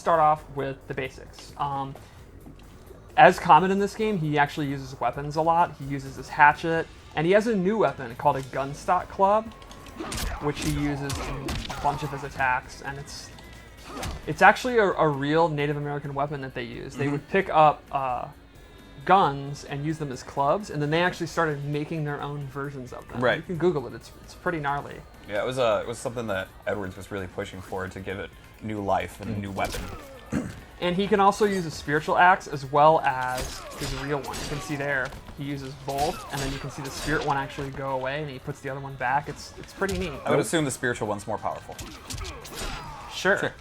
start off with the basics. As common in this game, he actually uses weapons a lot. He uses his hatchet, and he has a new weapon called a gunstock club, which he uses in a bunch of his attacks, and it's actually a real Native American weapon that they use. They would pick up guns and use them as clubs, and then they actually started making their own versions of them. Right. You can Google it. It's pretty gnarly. Yeah, it was something that Edwards was really pushing for to give it new life and a new weapon. And he can also use a spiritual axe as well as his real one. You can see there, he uses both, and then you can see the spirit one actually go away, and he puts the other one back. It's pretty neat. I would assume the spiritual one's more powerful. Sure.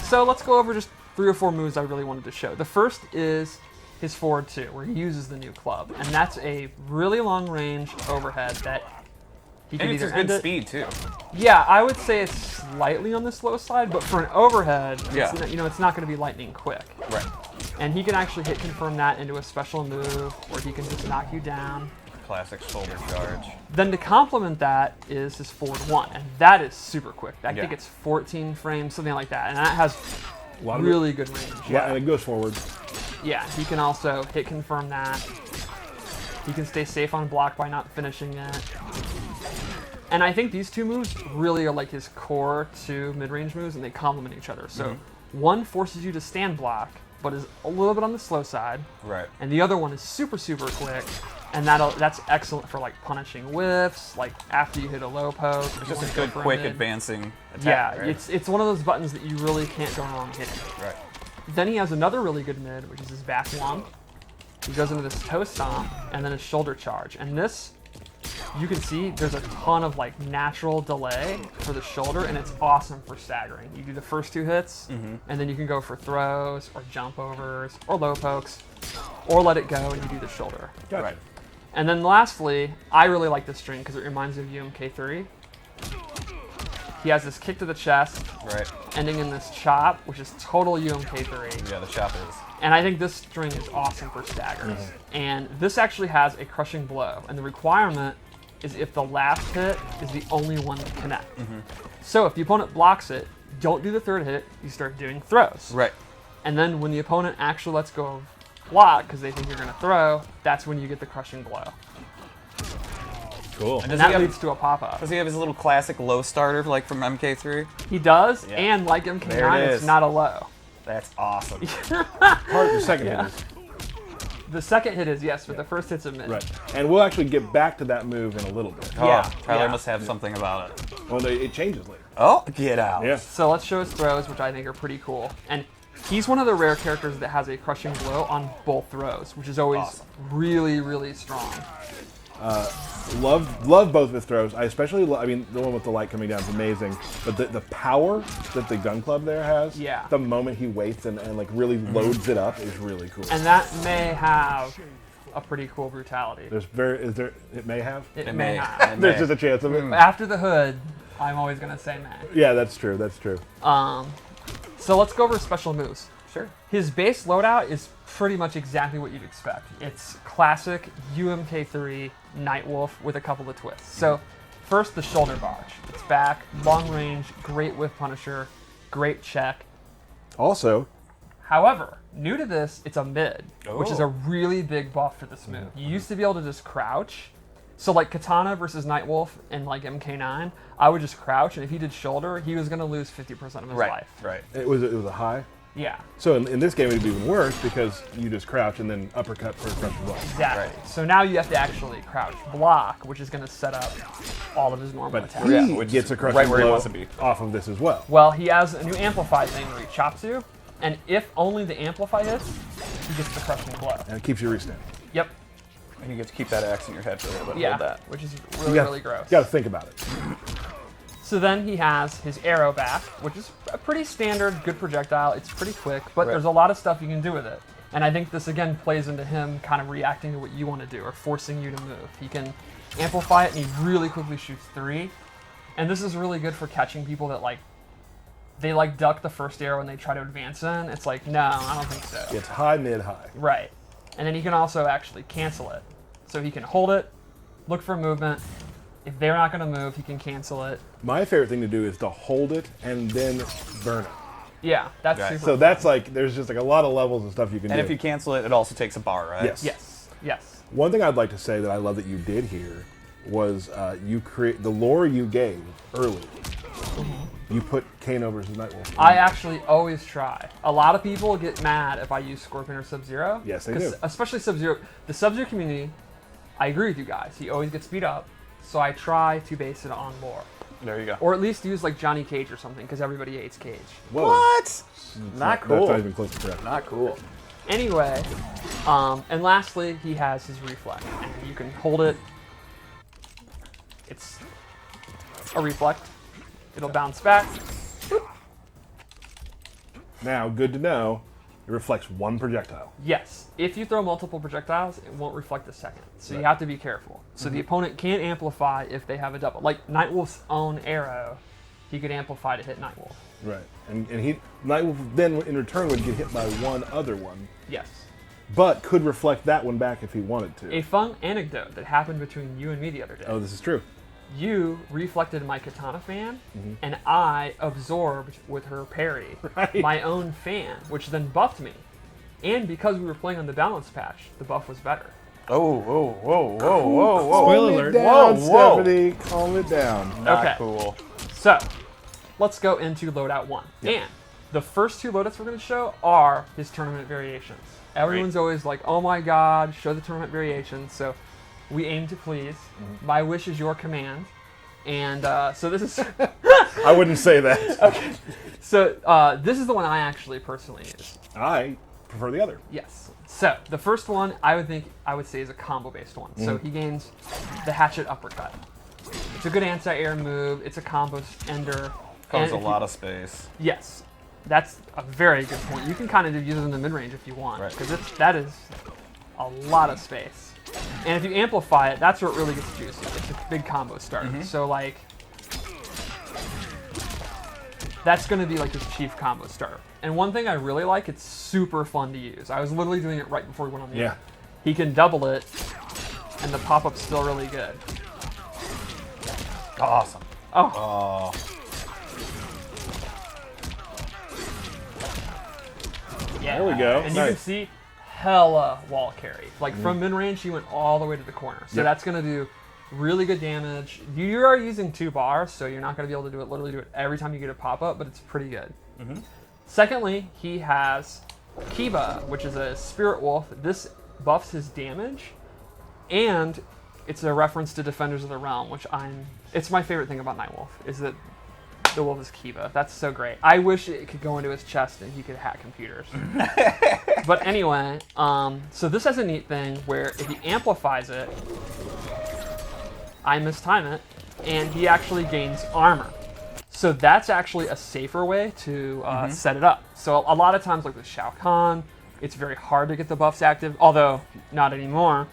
So let's go over just 3 or 4 moves I really wanted to show. The first is his forward 2, where he uses the new club, and that's a really long range overhead that he can And it's either a good end it. speed too. Yeah, I would say it's slightly on the slow side, but for an overhead, Yeah. it's not going to be lightning quick. Right. And he can actually hit confirm that into a special move, or he can just knock you down. Classic shoulder charge. Then to complement that is his forward 1, and that is super quick. I think Yeah. it's 14 frames, something like that, and that has A lot of really good range. Yeah, and it goes forward. Yeah, he can also hit confirm that. He can stay safe on block by not finishing it. And I think these 2 moves really are like his core 2 mid-range moves, and they complement each other. So one forces you to stand block, but is a little bit on the slow side. Right. And the other one is super, super quick, and that's excellent for like punishing whiffs, like after you hit a low poke. It's just a good, quick advancing attack. Yeah, right? it's one of those buttons that you really can't go wrong hitting. Right. Then he has another really good mid, which is his back one. He goes into this toe stomp, and then his shoulder charge. And this, you can see there's a ton of like natural delay for the shoulder, and it's awesome for staggering. You do the first 2 hits, and then you can go for throws, or jump overs, or low pokes, or let it go and you do the shoulder. Gotcha. Right. And then lastly, I really like this string because it reminds me of UMK3. He has this kick to the chest, Right. ending in this chop, which is total UMK3. Yeah, the chop is. And I think this string is awesome for staggers. And this actually has a crushing blow, and the requirement is if the last hit is the only one to connect. So if the opponent blocks it, don't do the 3rd hit, you start doing throws. Right. And then when the opponent actually lets go of block because they think you're going to throw, that's when you get the crushing blow. Cool. And that leads to a pop-up. Does he have his little classic low starter like from MK3? He does, Yeah. and like There MK9, it it's is. not a low. That's awesome. The second hit is. The second hit is yes, but the first hit's a mid. Right. And we'll actually get back to that move in a little bit. Oh, Yeah, Tyler yeah. must have something about it. Well, it changes later. Oh, get out. Yeah. So let's show his throws, which I think are pretty cool. And he's one of the rare characters that has a crushing blow on both throws, which is always Awesome. really, really strong. Love both of his throws. I especially love, I mean, the one with the light coming down is amazing. But the power that the gun club there has, Yeah. the moment he waits and like really loads it up is really cool. And that may have a pretty cool brutality. It may have? It may. have. There's just a chance of it. But after the hood, I'm always going to say may. Yeah, that's true. That's true. So let's go over special moves. Sure. His base loadout is pretty much exactly what you'd expect. It's classic UMK3 Nightwolf with a couple of twists. So first, the shoulder barge. It's back, long range, great whiff punisher, great check. Also, However, new to this, it's a mid, which is Oh. a really big buff for this move. You used to be able to just crouch. So like Katana versus Nightwolf in like MK9, I would just crouch, and if he did shoulder, he was going to lose 50% of his life. Right. it was a high. Yeah, So in this game, it'd be even worse because you just crouch and then uppercut for a crushing blow. exactly. Right. So now you have to actually crouch block, which is going to set up all of his normal But attacks. he Yeah, which gets is a crushing right where he blow wants to be. off of this as well. Well, he has a new amplify thing where he chops you, and if only the amplify hits, he gets the crushing blow. And it keeps you restanding. Yep. And you get to keep that axe in your head for a little bit. Yeah, Hold that. which is You really, gotta, really gross. You gotta think about it. So then he has his arrow back, which is a pretty standard, good projectile. It's pretty quick, but Right. there's a lot of stuff you can do with it. And I think this, again, plays into him kind of reacting to what you want to do or forcing you to move. He can amplify it, and he really quickly shoots 3. And this is really good for catching people that, like, they, like, duck the first arrow and they try to advance in. It's like, no, I don't think so. It's high, mid, high. Right. And then he can also actually cancel it. So he can hold it, look for movement, If they're not going to move, he can cancel it. My favorite thing to do is to hold it and then burn it. Yeah, that's Right. super So fun. that's like, there's just like a lot of levels and stuff you can do. And if you cancel it, it also takes a bar, right? Yes. Yes, yes. One thing I'd like to say that I love that you did here was you create the lore you gave early. You put Kano versus Nightwolf. I actually always try. A lot of people get mad if I use Scorpion or Sub-Zero. Yes, they 'cause do. Especially Sub-Zero. The Sub-Zero community, I agree with you guys. He always gets beat up. So I try to base it on lore. There you go. Or at least use like Johnny Cage or something, because everybody hates Cage. Whoa. What? Not cool. That's not even close to correct. Not cool. Anyway, and lastly, he has his Reflex. And you can hold it. It's a Reflect. It'll bounce back. Now, good to know, it reflects one projectile. Yes, if you throw multiple projectiles, it won't reflect the second. So you Right. have to be careful. So the opponent can't amplify if they have a double. Like Nightwolf's own arrow, he could amplify to hit Nightwolf. Right. And Nightwolf then in return would get hit by one other one, Yes. but could reflect that one back if he wanted to. A fun anecdote that happened between you and me the other day. Oh, this is true. You reflected my katana fan, and I absorbed with her parry Right. my own fan, which then buffed me. And because we were playing on the balance patch, the buff was better. Oh, whoa, whoa, whoa, whoa, whoa. Spoiler Calm alert. it down, Whoa, whoa. Stephanie. Calm it down. Not Okay. cool. So, let's go into loadout 1. And the first 2 loadouts we're going to show are his tournament variations. Everyone's always like, oh my god, show the tournament variations. So, we aim to please. My wish is your command. And so this is I wouldn't say that. so this is the one I actually personally use. I prefer the other. Yes. So the first one I would say is a combo based one. So he gains the Hatchet Uppercut. It's a good anti-air move. It's a combo ender. Covers And a if you- lot of space. Yes, that's a very good point. You can kind of use it in the mid range if you want, Right. because that is a lot of space. And if you amplify it, that's where it really gets juicy. It's a big combo start. So like, that's going to be like his chief combo start. And one thing I really like, it's super fun to use. I was literally doing it right before we went on the air. He can double it, and the pop-up's still really good. Awesome. Oh, Oh, yeah. There we go. And you can Nice. see hella wall carry. Like from mid-range, he went all the way to the corner. So Yep. that's going to do really good damage. You are using 2 bars, so you're not going to be able to literally do it every time you get a pop-up, but it's pretty good. Secondly, he has Kiba, which is a spirit wolf. This buffs his damage, and it's a reference to Defenders of the Realm, which it's my favorite thing about Nightwolf, is that the wolf is Kiba. That's so great. I wish it could go into his chest and he could hack computers. But anyway, so this has a neat thing where if he amplifies it, I mistime it, and he actually gains armor. So that's actually a safer way to set it up. So a lot of times, like with Shao Kahn, it's very hard to get the buffs active, although not anymore.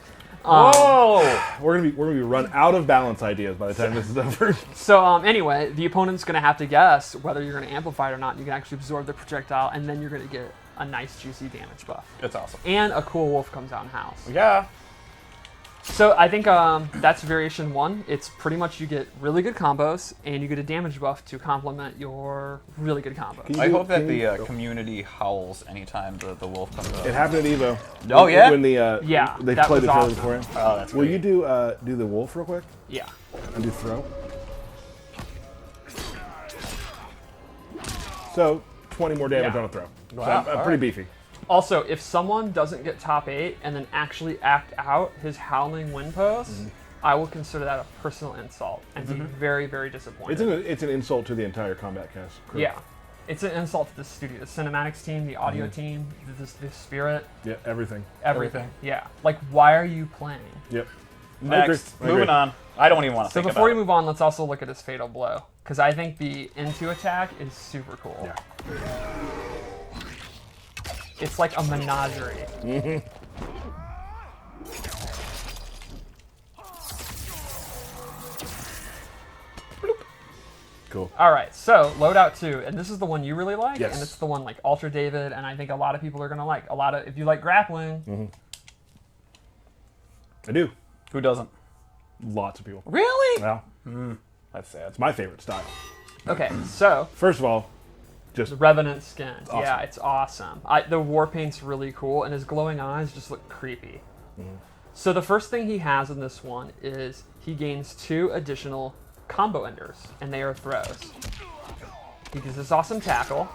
whoa! We're gonna be run out of balance ideas by the time this is over. So anyway, the opponent's going to have to guess whether you're going to amplify it or not. You can actually absorb the projectile, and then you're going to get a nice juicy damage buff. It's awesome. And a cool wolf comes out in house. Yeah. So I think that's variation 1. It's pretty much you get really good combos, and you get a damage buff to complement your really good combos. I hope that the community howls anytime the wolf comes out. It happened at Evo. Oh, yeah? When the Yeah, they that played was the trailer awesome. beforehand. Oh, that's Will great. you do the wolf real quick Yeah. and do throw? So 20 more damage Yeah. on a throw. Wow, So I'm all pretty right. beefy. Also, if someone doesn't get top 8 and then actually act out his howling wind pose, I will consider that a personal insult and be very, very disappointed. It's an insult to the entire combat cast crew. Yeah. It's an insult to the studio, the cinematics team, the audio team, the spirit, Yeah, everything. everything. Yeah. Like, why are you playing? Yep. Next, I agree. moving on. I don't even want to So think before we about move on, let's also look at his fatal blow, because I think the into attack is super cool. Yeah. It's like a menagerie. Cool. All right, so loadout 2, and this is the one you really like, Yes. and it's the one like Ultra David, and I think a lot of people are gonna like. If you like grappling, I do. Who doesn't? Lots of people. Really? Well, that's sad. It's my favorite style. Okay, so First of all, just the Revenant skin. awesome. Yeah, it's awesome. The war paint's really cool, and his glowing eyes just look creepy. So the first thing he has in this one is he gains 2 additional combo enders, and they are throws. He gets this awesome tackle,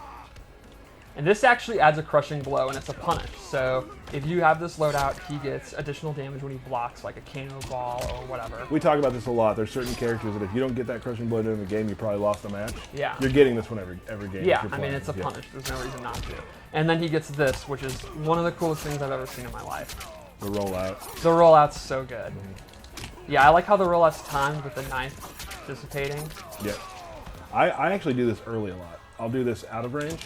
and this actually adds a crushing blow, and it's a punish. So if you have this loadout, he gets additional damage when he blocks like a Kano ball or whatever. we talk about this a lot. There's certain characters that if you don't get that crushing blow during the game, you probably lost the match. Yeah. You're getting this one every game. Yeah, if you're I mean, playing. it's a Yeah. punish. There's no reason not to. And then he gets this, which is one of the coolest things I've ever seen in my life. The rollout. The rollout's so good. Yeah, I like how the rollout's timed with the knife dissipating. Yeah. I actually do this early a lot. I'll do this out of range.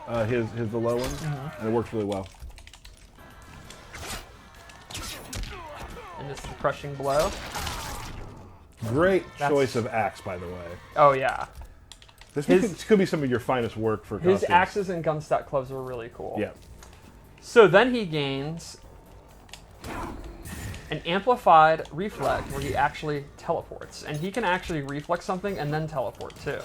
The low one, and it works really well. And this is the crushing blow. Great That's- choice of axe, by the way. Oh, yeah. This His- could be some of your finest work for His costumes. axes and gunstock clubs were really cool. Yeah. So then he gains an amplified reflect where he actually teleports. And he can actually reflect something and then teleport too.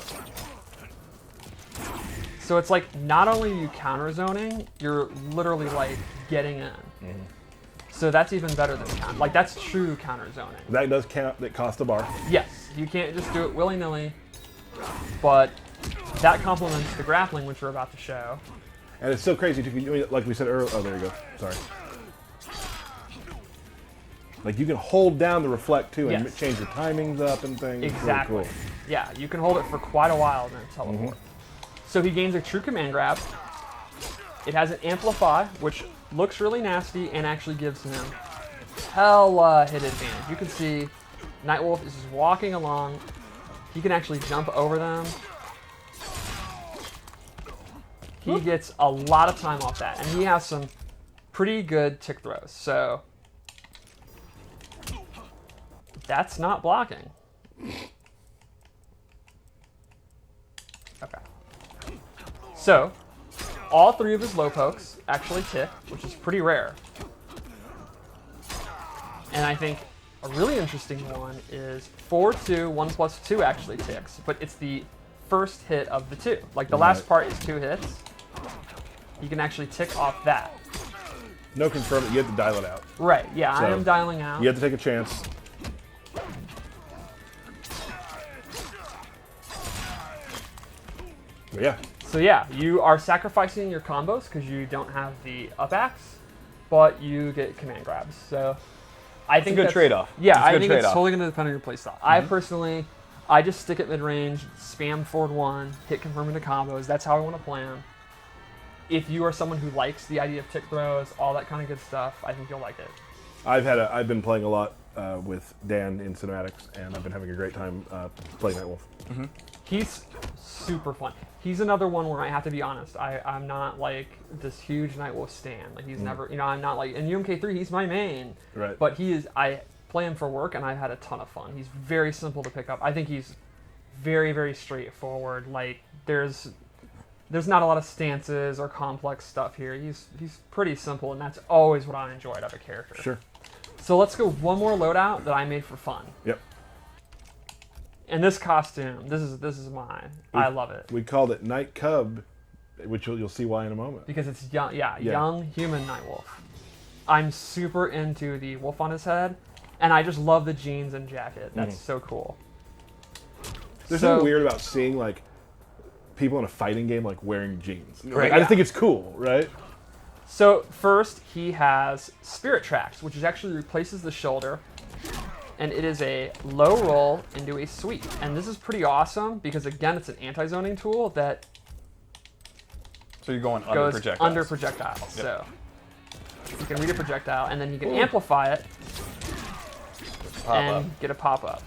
So it's like not only are you counter zoning, you're literally like getting in. So that's even better than counter. Like that's true counter zoning. That does count. That costs a bar. Yes, you can't just do it willy-nilly, but that complements the grappling, which we're about to show. And it's so crazy, too, like we said earlier. Oh, there you go. Sorry. Like you can hold down the reflect too and Yes. change your timings up and things. It's really Exactly. cool. Yeah, you can hold it for quite a while and then teleport. So he gains a true command grab. It has an amplify, which looks really nasty and actually gives him hella hit advantage. You can see Nightwolf is just walking along. He can actually jump over them. He gets a lot of time off that, and he has some pretty good tick throws. So that's not blocking. Okay. So, all 3 of his low pokes actually tick, which is pretty rare. And I think a really interesting one is 4-2, 1+2 actually ticks, but it's the first hit of the 2. Like the last part is 2 hits. You can actually tick off that. No confirm it. You have to dial it out. Right, yeah, I So, am dialing out. You have to take a chance. But yeah. So yeah, you are sacrificing your combos because you don't have the up axe, but you get command grabs. So I think a good that's- trade-off. Yeah, It's a I good think it's trade-off. totally going to depend on your playstyle. I personally, I just stick at mid-range, spam forward 1, hit confirm into combos. That's how I want to play them. If you are someone who likes the idea of tick throws, all that kind of good stuff, I think you'll like it. I've been playing a lot with Dan in cinematics, and I've been having a great time playing Nightwolf. He's super fun. He's another one where I have to be honest. I'm not like this huge Nightwolf stan. Like he's never, I'm not like in UMK3. He's my main. Right. But he is. I play him for work, and I've had a ton of fun. He's very simple to pick up. I think he's very, very straightforward. Like there's not a lot of stances or complex stuff here. He's pretty simple, and that's always what I enjoyed of a character. Sure. So let's go one more loadout that I made for fun. Yep. And this costume, this is mine. I love it. We called it Night Cub, which you'll see why in a moment. Because it's young, young human Nightwolf. I'm super into the wolf on his head, and I just love the jeans and jacket. That's so cool. There's So- something weird about seeing like people in a fighting game like wearing jeans. Right. I just think it's cool, right? So first, he has Spirit Tracks, which is actually replaces the shoulder, and it is a low roll into a sweep. And this is pretty awesome because again, it's an anti-zoning tool that So you're going under goes projectiles. under projectiles. So you can read a projectile, and then you can amplify it and get a pop-up.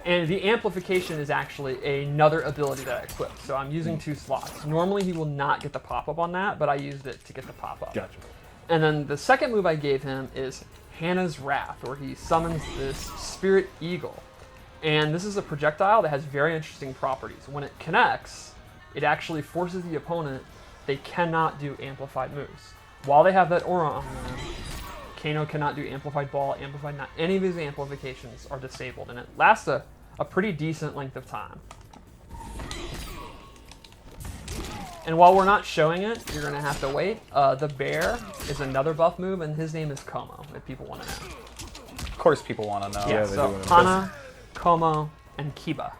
And the amplification is actually another ability that I equipped. So I'm using 2 slots. Normally he will not get the pop-up on that, but I used it to get the pop-up. Gotcha. And then the second move I gave him is Hannah's Wrath, where he summons this Spirit Eagle. And this is a projectile that has very interesting properties. When it connects, it actually forces the opponent, they cannot do amplified moves. While they have that aura on them, Kano cannot do amplified ball, amplified not. Any of his amplifications are disabled, and it lasts a pretty decent length of time. And while we're not showing it, you're going to have to wait. The bear is another buff move, and his name is Como, if people want to know. Of course people want to know. Yeah, they so do wanna know. Hana, Como, and Kiba.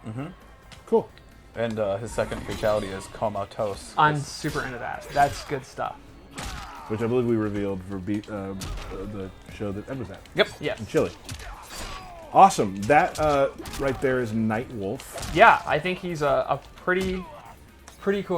Cool. And his second fatality is Comatose. I'm super into that. That's good stuff. Which I believe we revealed for the show that Ed was at. Yep. Yes. In Chile. Awesome. That right there is Nightwolf. Yeah, I think he's a pretty cool